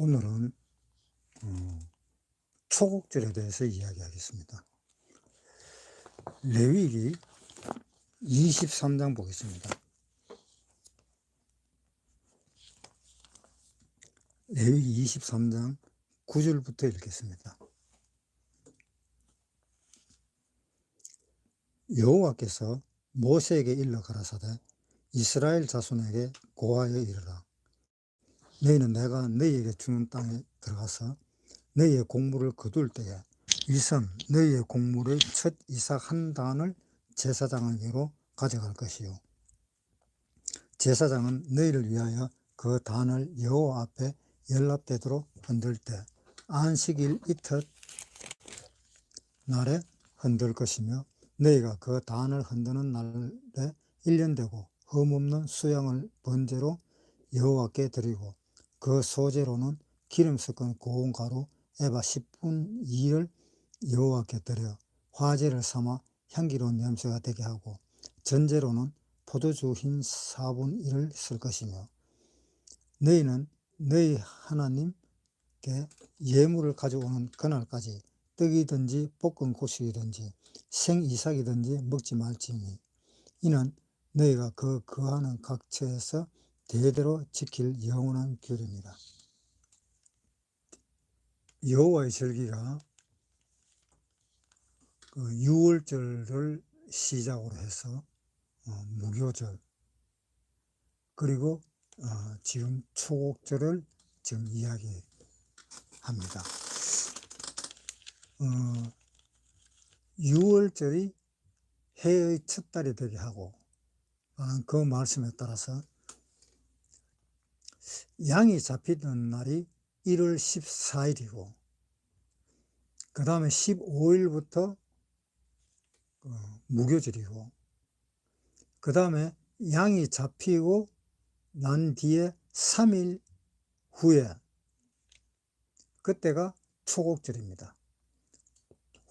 오늘은 초곡절에 대해서 이야기하겠습니다. 레위기 23장 보겠습니다. 레위기 23장 9절부터 읽겠습니다. 여호와께서 모세에게 일러 가라사대 이스라엘 자손에게 고하여 이르라. 너희는 내가 너희에게 주는 땅에 들어가서 너희의 곡물을 거둘 때에 일선 너희의 곡물의 첫 이삭 한 단을 제사장에게로 가져갈 것이요, 제사장은 너희를 위하여 그 단을 여호와 앞에 연납되도록 흔들 때 안식일 이튿 날에 흔들 것이며, 너희가 그 단을 흔드는 날에 1년 되고 흠없는 수양을 번제로 여호와께 드리고, 그 소제로는 기름 섞은 고운 가루 에바 10분 2를 여호와께 드려 화제를 삼아 향기로운 냄새가 되게 하고, 전제로는 포도주 흰 4분 1을 쓸 것이며, 너희는 너희 하나님께 예물을 가져오는 그날까지 떡이든지 볶은 곡식이든지 생이삭이든지 먹지 말지니, 이는 너희가 거하는 각처에서 대대로 지킬 영원한 규례입니다. 여호와의 절기가 유월절을 시작으로 해서 무교절, 그리고 지금 초곡절을 지금 이야기합니다. 유월절이 해의 첫 달이 되게 하고, 그 말씀에 따라서 양이 잡히던 날이 1월 14일이고, 그 다음에 15일부터 무교절이고, 그 다음에 양이 잡히고 난 뒤에 3일 후에 그때가 초곡절입니다.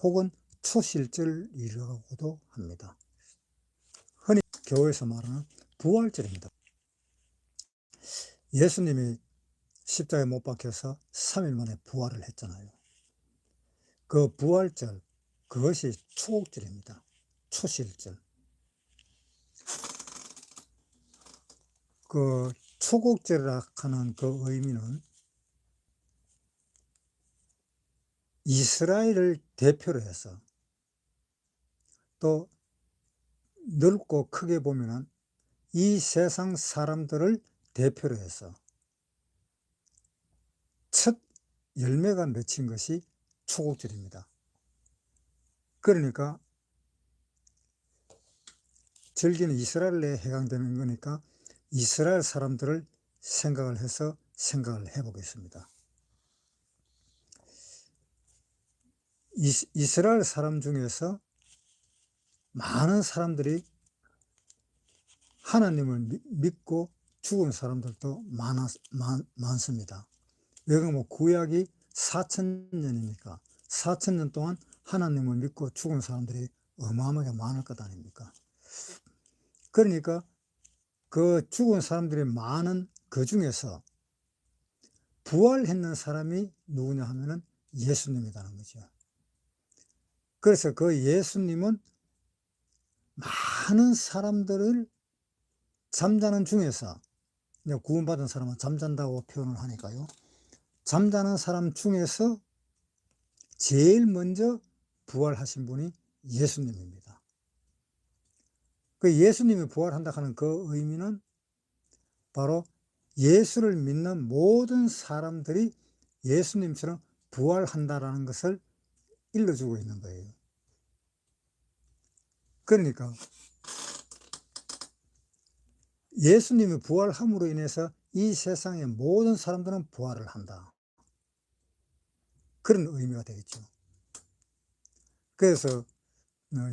혹은 초실절이라고도 합니다. 흔히 교회에서 말하는 부활절입니다. 예수님이 십자가에 못 박혀서 3일 만에 부활을 했잖아요. 그 부활절, 그것이 초곡절입니다. 초실절. 그 초곡절이라 하는 그 의미는 이스라엘을 대표로 해서, 또 넓고 크게 보면은 이 세상 사람들을 대표로 해서 첫 열매가 맺힌 것이 초곡절입니다. 그러니까 절기는 이스라엘 내에 해당되는 거니까 이스라엘 사람들을 생각을 해서 생각을 해보겠습니다. 이스라엘 사람 중에서 많은 사람들이 하나님을 믿고 죽은 사람들도 많습니다. 왜 그러면 구약이 4,000년이니까 4,000년 동안 하나님을 믿고 죽은 사람들이 어마어마하게 많을 것 아닙니까? 그러니까 그 죽은 사람들이 많은 그 중에서 부활했는 사람이 누구냐 하면은 예수님이라는 거죠. 그래서 그 예수님은 많은 사람들을 잠자는 중에서, 구원받은 사람은 잠잔다고 표현을 하니까요, 잠자는 사람 중에서 제일 먼저 부활하신 분이 예수님입니다. 그 예수님이 부활한다 하는 그 의미는 바로 예수를 믿는 모든 사람들이 예수님처럼 부활한다라는 것을 일러주고 있는 거예요. 그러니까 예수님이 부활함으로 인해서 이 세상의 모든 사람들은 부활을 한다, 그런 의미가 되겠죠. 그래서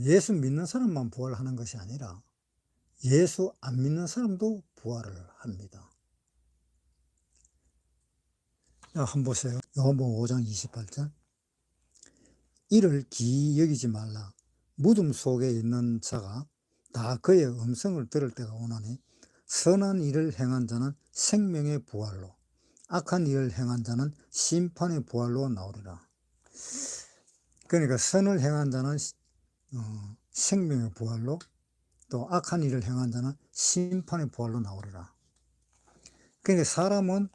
예수 믿는 사람만 부활하는 것이 아니라 예수 안 믿는 사람도 부활을 합니다. 한번 보세요. 요한복음 5장 28절. 이를 기이 여기지 말라. 무덤 속에 있는 자가 다 그의 음성을 들을 때가 오나니 선한 일을 행한 자는 생명의 부활로 악한 일을 행한 자는 심판의 부활로 나오리라. 그러니까 선을 행한 자는 생명의 부활로, 또 악한 일을 행한 자는 심판의 부활로 나오리라. 그러니까 사람은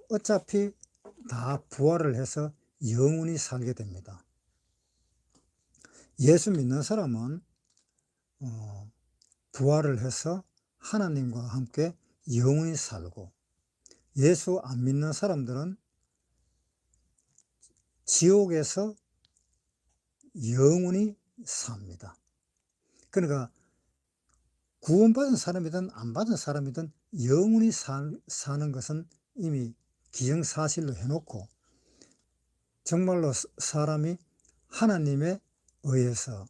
어차피 다 부활을 해서 영원히 살게 됩니다. 예수 믿는 사람은 부활을 해서 하나님과 함께 영원히 살고, 예수 안 믿는 사람들은 지옥에서 영원히 삽니다. 그러니까 구원받은 사람이든 안 받은 사람이든 영원히 사는 것은 이미 기정사실로 해놓고, 정말로 사람이 하나님에 의해서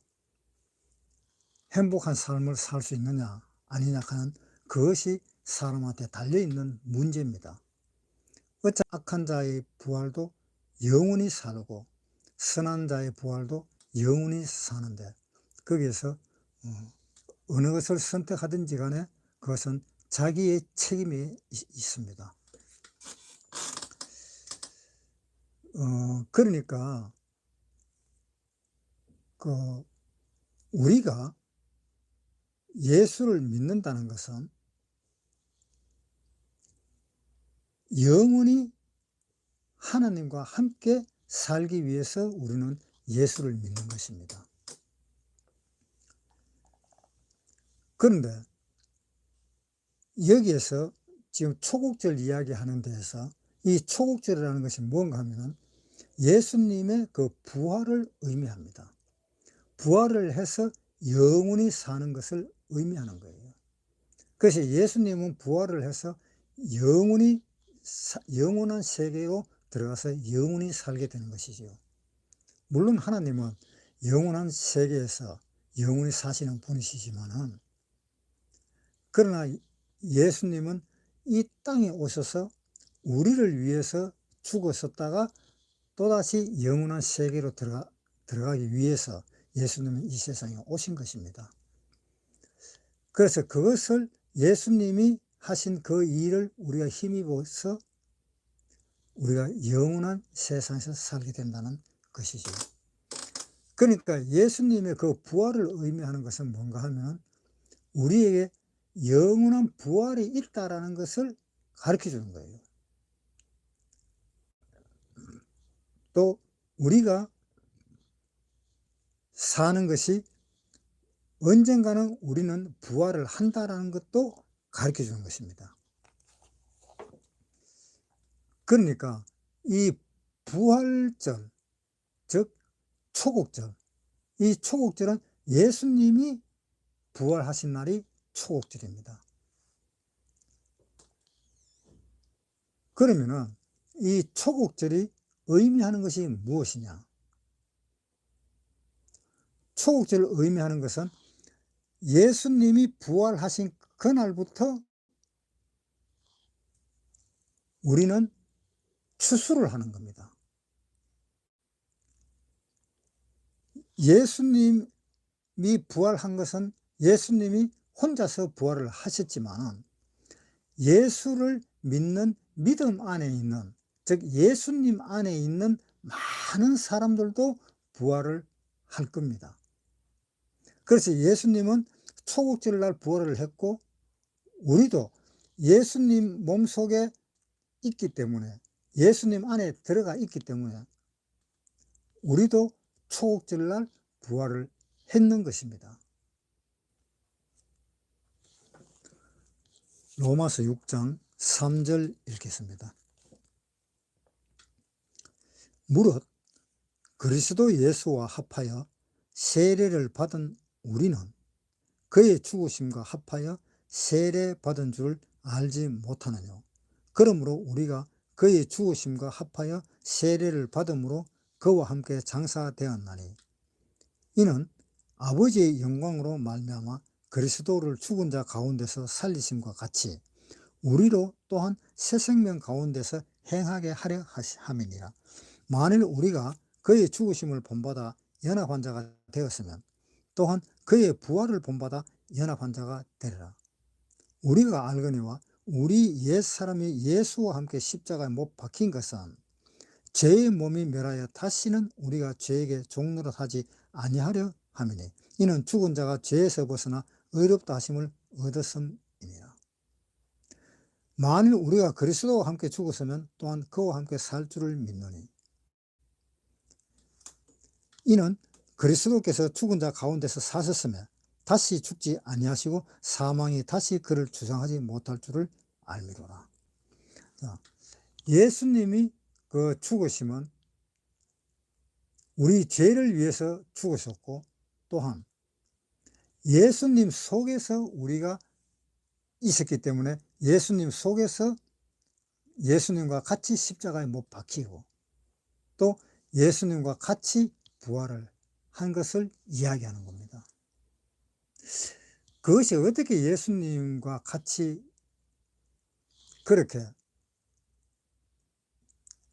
행복한 삶을 살 수 있느냐 아니냐 하는 그것이 사람한테 달려있는 문제입니다. 어차피 악한 자의 부활도 영원히 살고 선한 자의 부활도 영원히 사는데, 거기에서 어느 것을 선택하든지 간에 그것은 자기의 책임이 있습니다. 그러니까 우리가 예수를 믿는다는 것은 영원히 하나님과 함께 살기 위해서 우리는 예수를 믿는 것입니다. 그런데 여기에서 지금 초국절 이야기하는 데에서 이 초국절이라는 것이 뭔가 하면은 예수님의 그 부활을 의미합니다. 부활을 해서 영원히 사는 것을 의미하는 거예요. 그래서 예수님은 부활을 해서 영원한 세계로 들어가서 영원히 살게 되는 것이죠. 물론 하나님은 영원한 세계에서 영원히 사시는 분이시지만은, 그러나 예수님은 이 땅에 오셔서 우리를 위해서 죽었었다가 또다시 영원한 세계로 들어가기 위해서 예수님은 이 세상에 오신 것입니다. 그래서 그것을 예수님이 하신 그 일을 우리가 힘입어서 우리가 영원한 세상에서 살게 된다는 것이죠. 그러니까 예수님의 그 부활을 의미하는 것은 뭔가 하면 우리에게 영원한 부활이 있다라는 것을 가르쳐 주는 거예요. 또 우리가 사는 것이 언젠가는 우리는 부활을 한다라는 것도 가르쳐 주는 것입니다. 그러니까 이 부활절, 즉 초국절, 이 초국절은 예수님이 부활하신 날이 초국절입니다. 그러면은 이 초국절이 의미하는 것이 무엇이냐? 초국절을 의미하는 것은 예수님이 부활하신 그날부터 우리는 추수를 하는 겁니다. 예수님이 부활한 것은 예수님이 혼자서 부활을 하셨지만, 예수를 믿는 믿음 안에 있는, 즉 예수님 안에 있는 많은 사람들도 부활을 할 겁니다. 그래서 예수님은 초국절 날 부활을 했고, 우리도 예수님 몸속에 있기 때문에, 예수님 안에 들어가 있기 때문에 우리도 초국절 날 부활을 했는 것입니다. 로마서 6장 3절 읽겠습니다. 무릇 그리스도 예수와 합하여 세례를 받은 우리는 그의 죽으심과 합하여 세례 받은 줄 알지 못하느냐. 그러므로 우리가 그의 죽으심과 합하여 세례를 받음으로 그와 함께 장사되었나니, 이는 아버지의 영광으로 말미암아 그리스도를 죽은 자 가운데서 살리심과 같이 우리로 또한 새 생명 가운데서 행하게 하려 함이니라. 만일 우리가 그의 죽으심을 본받아 연합한 자가 되었으면 또한 그의 부활을 본받아 연합한 자가 되리라. 우리가 알거니와 우리 옛사람이 예수와 함께 십자가에 못 박힌 것은 죄의 몸이 멸하여 다시는 우리가 죄에게 종노릇하지 아니하려 함이니 이는 죽은 자가 죄에서 벗어나 의롭다 하심을 얻었음이니라. 만일 우리가 그리스도와 함께 죽었으면 또한 그와 함께 살 줄을 믿노니 이는 그리스도께서 죽은 자 가운데서 사셨으며 다시 죽지 아니하시고 사망이 다시 그를 주장하지 못할 줄을 알미로라. 예수님이 그 죽으심은 우리 죄를 위해서 죽으셨고 또한 예수님 속에서 우리가 있었기 때문에 예수님 속에서 예수님과 같이 십자가에 못 박히고 또 예수님과 같이 부활을 한 것을 이야기하는 겁니다. 그것이 어떻게 예수님과 같이 그렇게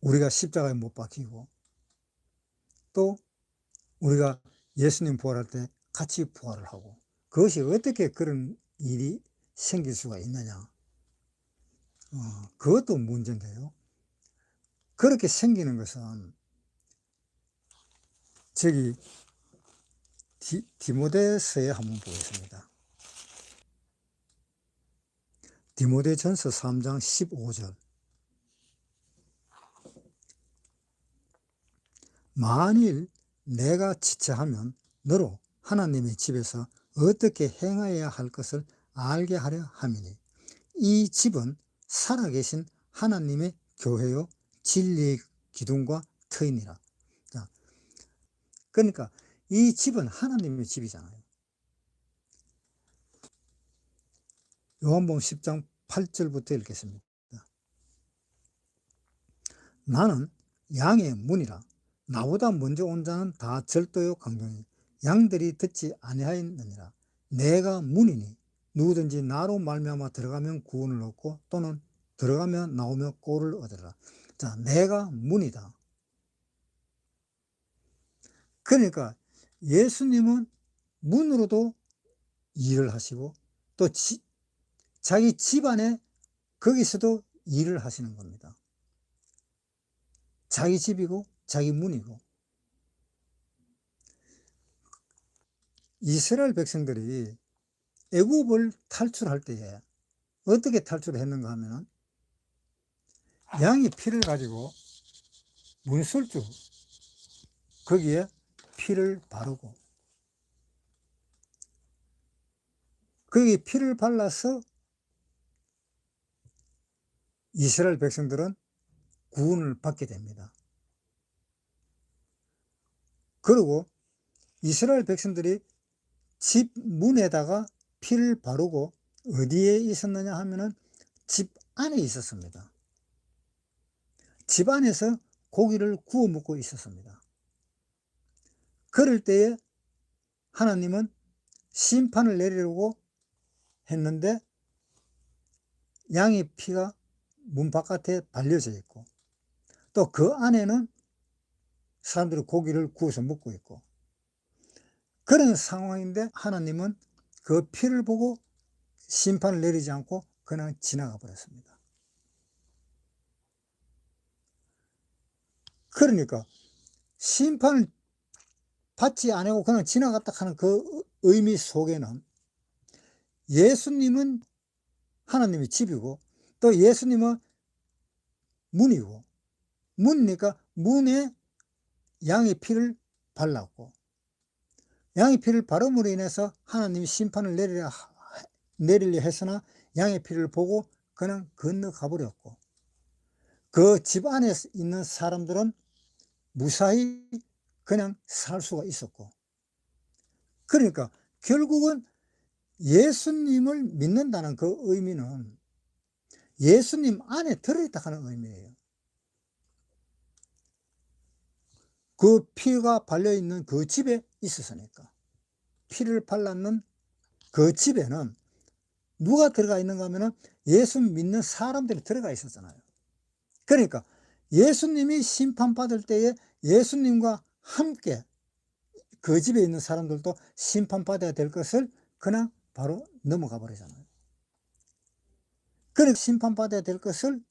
우리가 십자가에 못 박히고 또 우리가 예수님 부활할 때 같이 부활을 하고 그것이 어떻게 그런 일이 생길 수가 있느냐, 그것도 문제인데요. 그렇게 생기는 것은 저기 디모데서에 한번 보겠습니다. 디모데전서 3장 15절. 만일 내가 지체하면 너로 하나님의 집에서 어떻게 행하여야 할 것을 알게 하려 함이니 이 집은 살아계신 하나님의 교회요 진리의 기둥과 터이니라. 자, 그러니까 이 집은 하나님의 집이잖아요. 요한복음 10장 8절부터 읽겠습니다. 나는 양의 문이라. 나보다 먼저 온 자는 다 절도요 강도니 양들이 듣지 아니하였느니라. 내가 문이니 누구든지 나로 말미암아 들어가면 구원을 얻고 또는 들어가면 나오며 꼴을 얻으리라. 자, 내가 문이다. 그러니까 예수님은 문으로도 일을 하시고 또 자기 집안에 거기서도 일을 하시는 겁니다. 자기 집이고 자기 문이고. 이스라엘 백성들이 애굽을 탈출할 때에 어떻게 탈출했는가 하면 양의 피를 가지고 문설주 거기에 피를 바르고 거기에 피를 발라서 이스라엘 백성들은 구원을 받게 됩니다. 그리고 이스라엘 백성들이 집 문에다가 피를 바르고 어디에 있었느냐 하면은 집 안에 있었습니다. 집 안에서 고기를 구워 먹고 있었습니다. 그럴 때에 하나님은 심판을 내리려고 했는데 양의 피가 문 바깥에 발려져 있고 또 그 안에는 사람들이 고기를 구워서 먹고 있고 그런 상황인데 하나님은 그 피를 보고 심판을 내리지 않고 그냥 지나가 버렸습니다. 그러니까 심판을 받지 않고 그냥 지나갔다 하는 그 의미 속에는 예수님은 하나님의 집이고 또 예수님은 문이고 문이니까 문에 양의 피를 발랐고 양의 피를 바름으로 인해서 하나님이 심판을 내리려 했으나 양의 피를 보고 그냥 건너가 버렸고 그 집 안에 있는 사람들은 무사히 그냥 살 수가 있었고 그러니까 결국은 예수님을 믿는다는 그 의미는 예수님 안에 들어있다 하는 의미예요. 그 피가 발려있는 그 집에 있었으니까 피를 발랐는 그 집에는 누가 들어가 있는가 하면은 예수 믿는 사람들이 들어가 있었잖아요. 그러니까 예수님이 심판받을 때에 예수님과 함께 그 집에 있는 사람들도 심판받아야 될 것을 그냥 바로 넘어가 버리잖아요. 그러니까 심판받아야 될 것을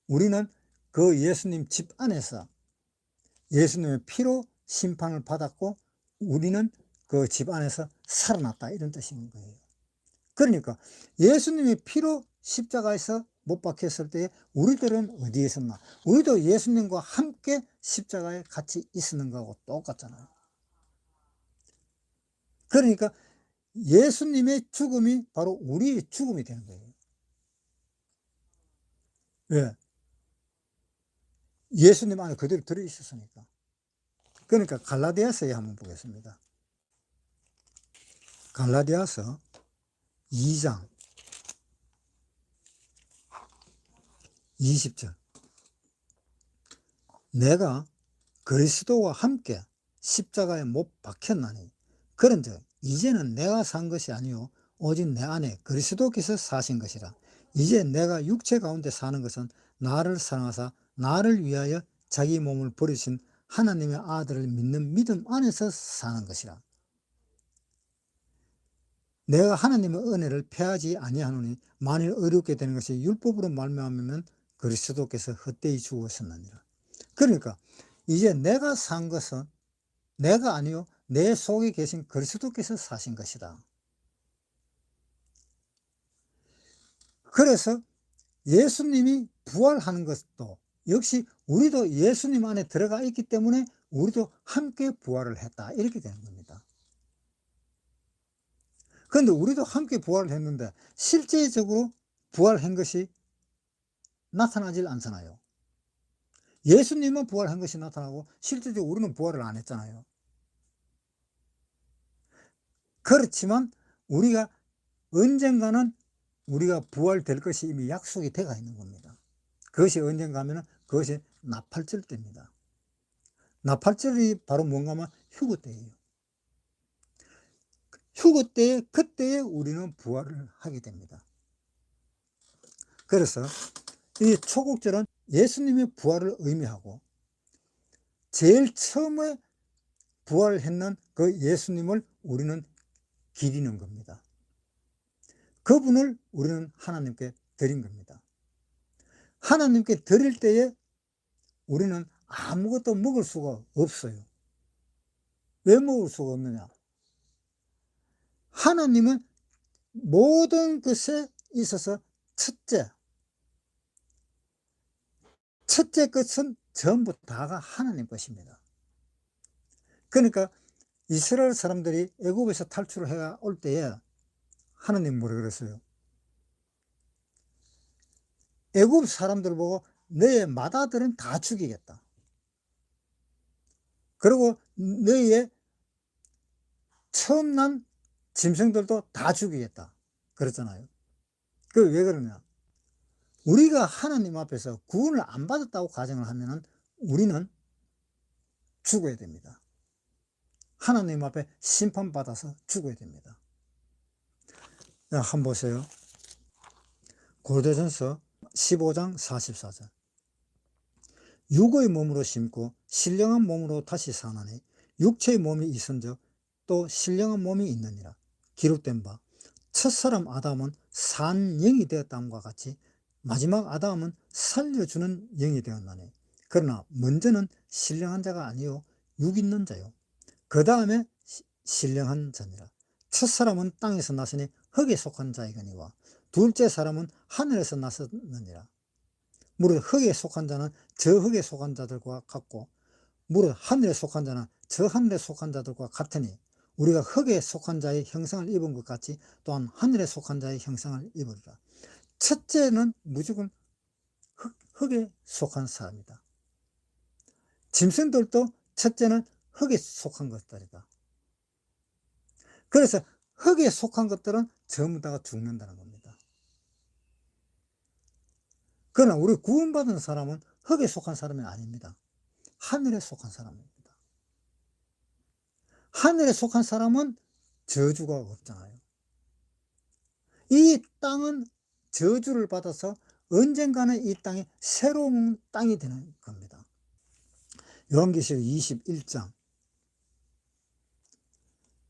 우리는 그 예수님 집 안에서 예수님의 피로 심판을 받았고 우리는 그 집 안에서 살아났다, 이런 뜻인 거예요. 그러니까 예수님의 피로 십자가에서 못 박혔을 때 우리들은 어디에 있었나? 우리도 예수님과 함께 십자가에 같이 있었는 거하고 똑같잖아요. 그러니까 예수님의 죽음이 바로 우리의 죽음이 되는 거예요. 왜? 예수님 안에 그대로 들어있었으니까. 그러니까 갈라디아서에 한번 보겠습니다. 갈라디아서 2장 20절. 내가 그리스도와 함께 십자가에 못 박혔나니 그런즉 이제는 내가 산 것이 아니요 오직 내 안에 그리스도께서 사신 것이라. 이제 내가 육체 가운데 사는 것은 나를 사랑하사 나를 위하여 자기 몸을 버리신 하나님의 아들을 믿는 믿음 안에서 사는 것이라. 내가 하나님의 은혜를 패하지 아니하노니 만일 어렵게 되는 것이 율법으로 말미암으면 그리스도께서 헛되이 죽으셨느니라. 그러니까 이제 내가 산 것은 내가 아니요 내 속에 계신 그리스도께서 사신 것이다. 그래서 예수님이 부활하는 것도 역시 우리도 예수님 안에 들어가 있기 때문에 우리도 함께 부활을 했다, 이렇게 되는 겁니다. 그런데 우리도 함께 부활을 했는데 실제적으로 부활한 것이 나타나질 않잖아요. 예수님은 부활한 것이 나타나고 실제적으로 우리는 부활을 안 했잖아요. 그렇지만 우리가 언젠가는 우리가 부활될 것이 이미 약속이 되어 있는 겁니다. 그것이 언젠가 하면 그것이 나팔절 때입니다. 나팔절이 바로 뭔가 하면 휴거 때예요. 휴거 때에 그때에 우리는 부활을 하게 됩니다. 그래서 이 초국절은 예수님의 부활을 의미하고 제일 처음에 부활했는 그 예수님을 우리는 기리는 겁니다. 그분을 우리는 하나님께 드린 겁니다. 하나님께 드릴 때에 우리는 아무것도 먹을 수가 없어요. 왜 먹을 수가 없느냐? 하나님은 모든 것에 있어서 첫째 것은 전부 다가 하나님 것입니다. 그러니까 이스라엘 사람들이 애굽에서 탈출을 해 올 때에 하나님 뭐라 그랬어요? 애굽 사람들 보고 너의 맏아들은 다 죽이겠다. 그리고 너희의 처음 난 짐승들도 다 죽이겠다, 그랬잖아요. 그 왜 그러냐? 우리가 하나님 앞에서 구원을 안 받았다고 가정을 하면은 우리는 죽어야 됩니다. 하나님 앞에 심판받아서 죽어야 됩니다. 한번 보세요. 고린도전서 15장 44절. 육의 몸으로 심고 신령한 몸으로 다시 사나니 육체의 몸이 있은즉 또 신령한 몸이 있느니라. 기록된 바 첫사람 아담은 산 영이 되었다함과 같이 마지막 아담은 살려주는 영이 되었나니 그러나 먼저는 신령한 자가 아니요 육 있는 자요 그 다음에 신령한 자니라. 첫사람은 땅에서 나서니 흙에 속한 자이거니와 둘째 사람은 하늘에서 나섰느니라. 무릇 흙에 속한 자는 저 흙에 속한 자들과 같고 무릇 하늘에 속한 자는 저 하늘에 속한 자들과 같으니 우리가 흙에 속한 자의 형상을 입은 것 같이 또한 하늘에 속한 자의 형상을 입으리라. 첫째는 무조건 흙에 속한 사람이다. 짐승들도 첫째는 흙에 속한 것들이다. 그래서 흙에 속한 것들은 전부 다가 죽는다는 겁니다. 그러나 우리 구원받은 사람은 흙에 속한 사람이 아닙니다. 하늘에 속한 사람입니다. 하늘에 속한 사람은 저주가 없잖아요. 이 땅은 저주를 받아서 언젠가는 이 땅이 새로운 땅이 되는 겁니다. 요한계시록 21장.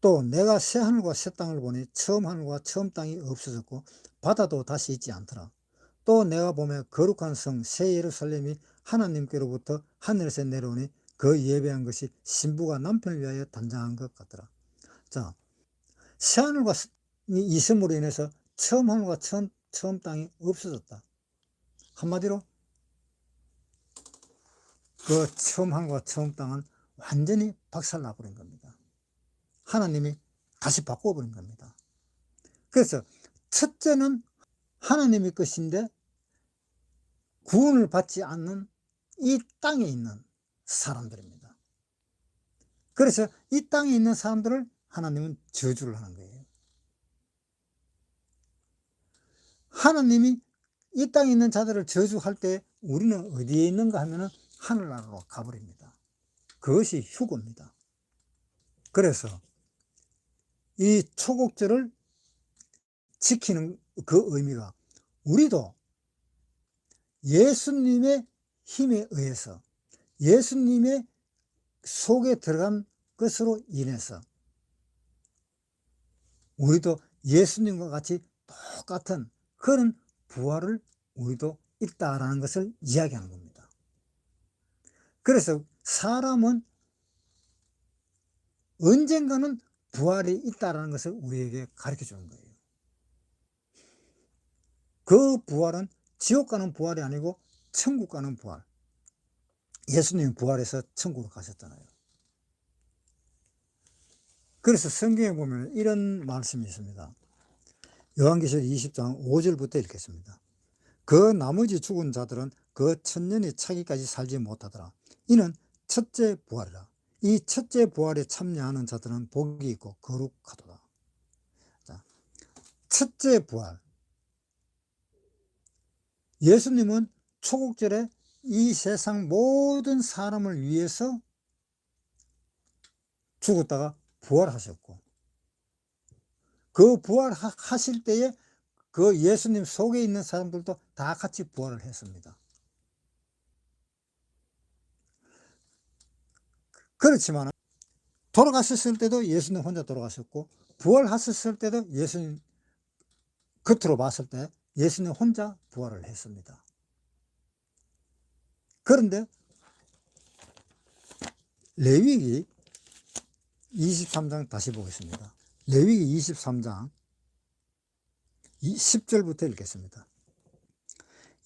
또 내가 새 하늘과 새 땅을 보니 처음 하늘과 처음 땅이 없어졌고 바다도 다시 있지 않더라. 또 내가 보면 거룩한 성 새 예루살렘이 하나님께로부터 하늘에서 내려오니 그 예배한 것이 신부가 남편을 위하여 단장한 것 같더라. 자, 새하늘과 이 있음으로 인해서 처음 하늘과 처음 땅이 없어졌다. 한마디로 그 처음 하늘과 처음 땅은 완전히 박살나버린 겁니다. 하나님이 다시 바꿔버린 겁니다. 그래서 첫째는 하나님의 것인데 구원을 받지 않는 이 땅에 있는 사람들입니다. 그래서 이 땅에 있는 사람들을 하나님은 저주를 하는 거예요. 하나님이 이 땅에 있는 자들을 저주할 때 우리는 어디에 있는가 하면은 하늘나라로 가버립니다. 그것이 휴거입니다. 그래서 이 초곡절을 지키는 그 의미가 우리도 예수님의 힘에 의해서 예수님의 속에 들어간 것으로 인해서 우리도 예수님과 같이 똑같은 그런 부활을 우리도 있다라는 것을 이야기하는 겁니다. 그래서 사람은 언젠가는 부활이 있다라는 것을 우리에게 가르쳐 주는 거예요. 그 부활은 지옥 가는 부활이 아니고 천국 가는 부활. 예수님이 부활해서 천국으로 가셨잖아요. 그래서 성경에 보면 이런 말씀이 있습니다. 요한계시록 20장 5절부터 읽겠습니다. 그 나머지 죽은 자들은 그 천년이 차기까지 살지 못하더라. 이는 첫째 부활이라. 이 첫째 부활에 참여하는 자들은 복이 있고 거룩하도다. 자, 첫째 부활. 예수님은 초국절에 이 세상 모든 사람을 위해서 죽었다가 부활하셨고, 그 부활하실 때에 그 예수님 속에 있는 사람들도 다 같이 부활을 했습니다. 그렇지만 돌아가셨을 때도 예수님 혼자 돌아가셨고, 부활하셨을 때도 예수님 겉으로 봤을 때 예수님 혼자 부활을 했습니다. 그런데 레위기 23장 다시 보겠습니다. 레위기 23장 10절부터 읽겠습니다.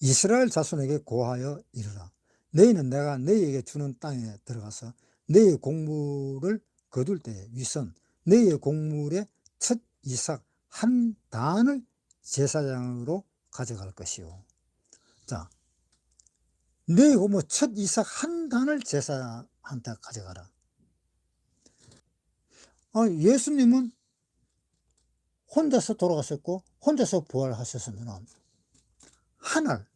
이스라엘 자손에게 고하여 이르라. 너희는 내가 너희에게 주는 땅에 들어가서 너희의 곡물을 거둘 때에 위선 너희의 곡물의 첫 이삭 한 단을 제사장으로 가져갈 것이요. 자, 너희 곡물 첫 이삭 한 단을 제사한테 가져가라. 예수님은 혼자서 돌아가셨고 혼자서 부활하셨으면 하늘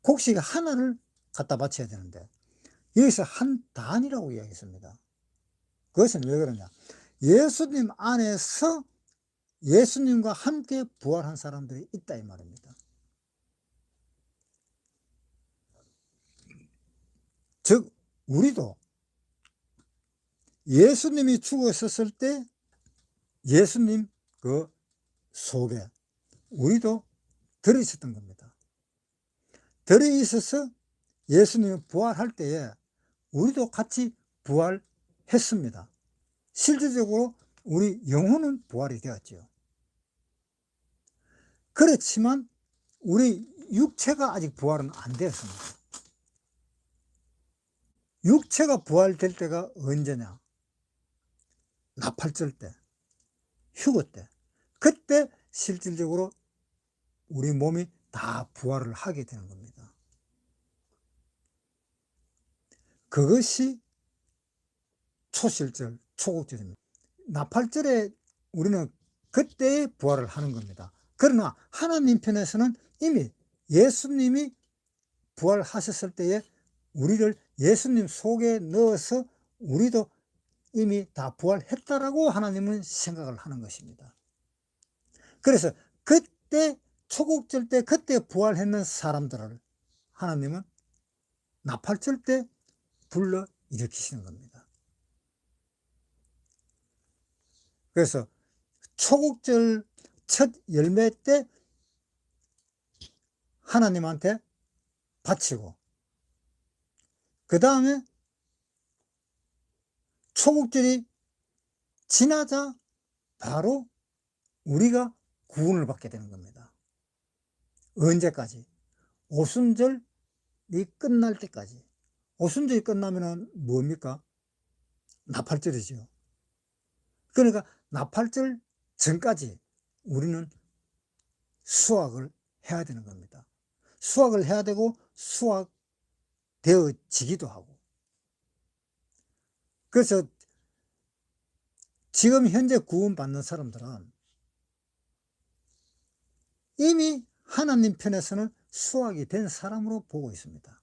곡식 하나를 갖다 바쳐야 되는데 여기서 한 단이라고 이야기했습니다. 그것은 왜 그러냐? 예수님 안에서 예수님과 함께 부활한 사람들이 있다 이 말입니다. 즉 우리도 예수님이 죽으셨을 때 예수님 그 속에 우리도 들어있었던 겁니다. 들어있어서 예수님이 부활할 때에 우리도 같이 부활했습니다. 실질적으로 우리 영혼은 부활이 되었죠. 그렇지만 우리 육체가 아직 부활은 안 되었습니다. 육체가 부활될 때가 언제냐? 나팔절 때, 휴거 때. 그때 실질적으로 우리 몸이 다 부활을 하게 되는 겁니다. 그것이 초실절, 초국절입니다. 나팔절에 우리는 그때의 부활을 하는 겁니다. 그러나 하나님 편에서는 이미 예수님이 부활하셨을 때에 우리를 예수님 속에 넣어서 우리도 이미 다 부활했다라고 하나님은 생각을 하는 것입니다. 그래서 그때 초국절 때 그때 부활했는 사람들을 하나님은 나팔절 때 불러 일으키시는 겁니다. 그래서 초국절 첫 열매 때 하나님한테 바치고, 그 다음에 초국절이 지나자 바로 우리가 구원을 받게 되는 겁니다. 언제까지? 오순절이 끝날 때까지. 오순절이 끝나면은 뭡니까? 나팔절이죠. 그러니까 나팔절 전까지 우리는 수확을 해야 되는 겁니다. 수확을 해야 되고 수확되어지기도 하고. 그래서 지금 현재 구원받는 사람들은 이미 하나님 편에서는 수확이 된 사람으로 보고 있습니다.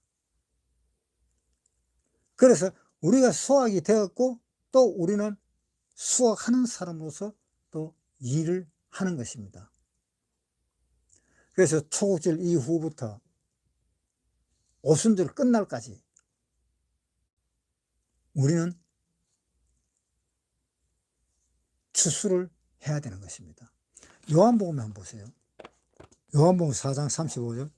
그래서 우리가 수확이 되었고 또 우리는 수확하는 사람으로서 또 일을 하는 것입니다. 그래서 초국절 이후부터 오순절 끝날까지 우리는 추수를 해야 되는 것입니다. 요한복음 한번 보세요. 요한복음 4장 35절.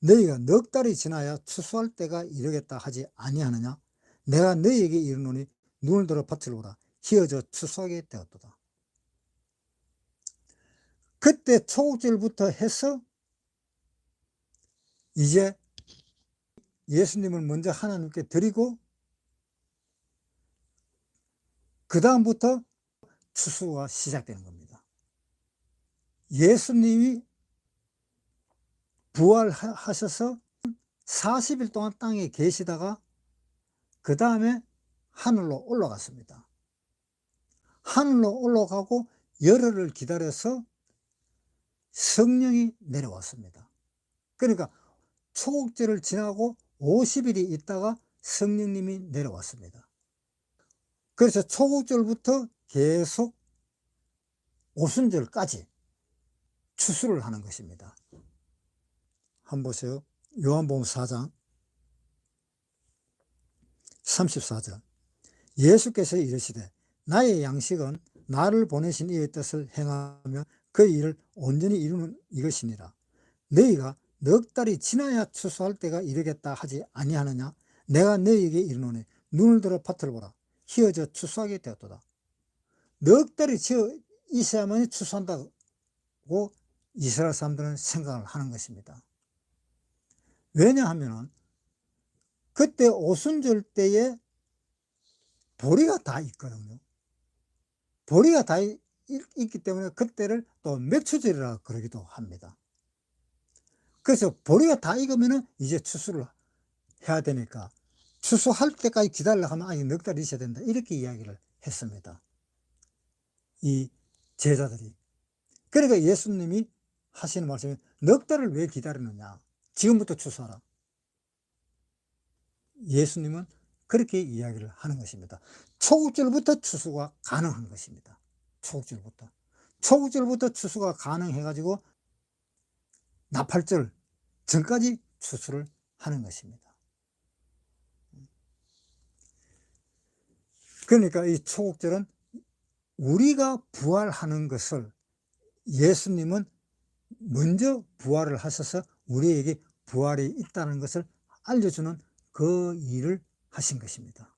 너희가 넉 달이 지나야 추수할 때가 이르겠다 하지 아니하느냐? 내가 너희에게 이르노니 눈을 들어 밭을 보라. 희어져 추수하게 되었도다. 그때 초국절부터 해서 이제 예수님을 먼저 하나님께 드리고 그 다음부터 추수가 시작되는 겁니다. 예수님이 부활하셔서 40일 동안 땅에 계시다가 그 다음에 하늘로 올라갔습니다. 하늘로 올라가고 열흘을 기다려서 성령이 내려왔습니다. 그러니까 초국절을 지나고 50일이 있다가 성령님이 내려왔습니다. 그래서 초국절부터 계속 오순절까지 추수를 하는 것입니다. 한번 보세요. 요한복음 4장 34절. 예수께서 이르시되 나의 양식은 나를 보내신 이의 뜻을 행하며 그 일을 온전히 이루는 이것이니라. 너희가 넉 달이 지나야 추수할 때가 이르겠다 하지 아니하느냐? 내가 너희에게 이르노니 눈을 들어 밭을 보라. 희어져 추수하게 되었도다. 넉 달이 있어야만 추수한다고 이스라엘 사람들은 생각을 하는 것입니다. 왜냐하면 그때 오순절 때에 보리가 다 있거든요. 보리가 다 있기 때문에 그때를 또 맥추절이라 그러기도 합니다. 그래서 보리가 다 익으면 이제 추수를 해야 되니까 추수할 때까지 기다리려고 하면 아니 넉 달 있어야 된다 이렇게 이야기를 했습니다. 이 제자들이. 그러니까 예수님이 하시는 말씀이 넉 달을 왜 기다리느냐, 지금부터 추수하라. 예수님은 그렇게 이야기를 하는 것입니다. 초국절부터 추수가 가능한 것입니다. 초국절부터 추수가 가능해 가지고 나팔절 전까지 추수를 하는 것입니다. 그러니까 이 초국절은 우리가 부활하는 것을 예수님은 먼저 부활을 하셔서 우리에게 부활이 있다는 것을 알려주는 그 일을 하신 것입니다.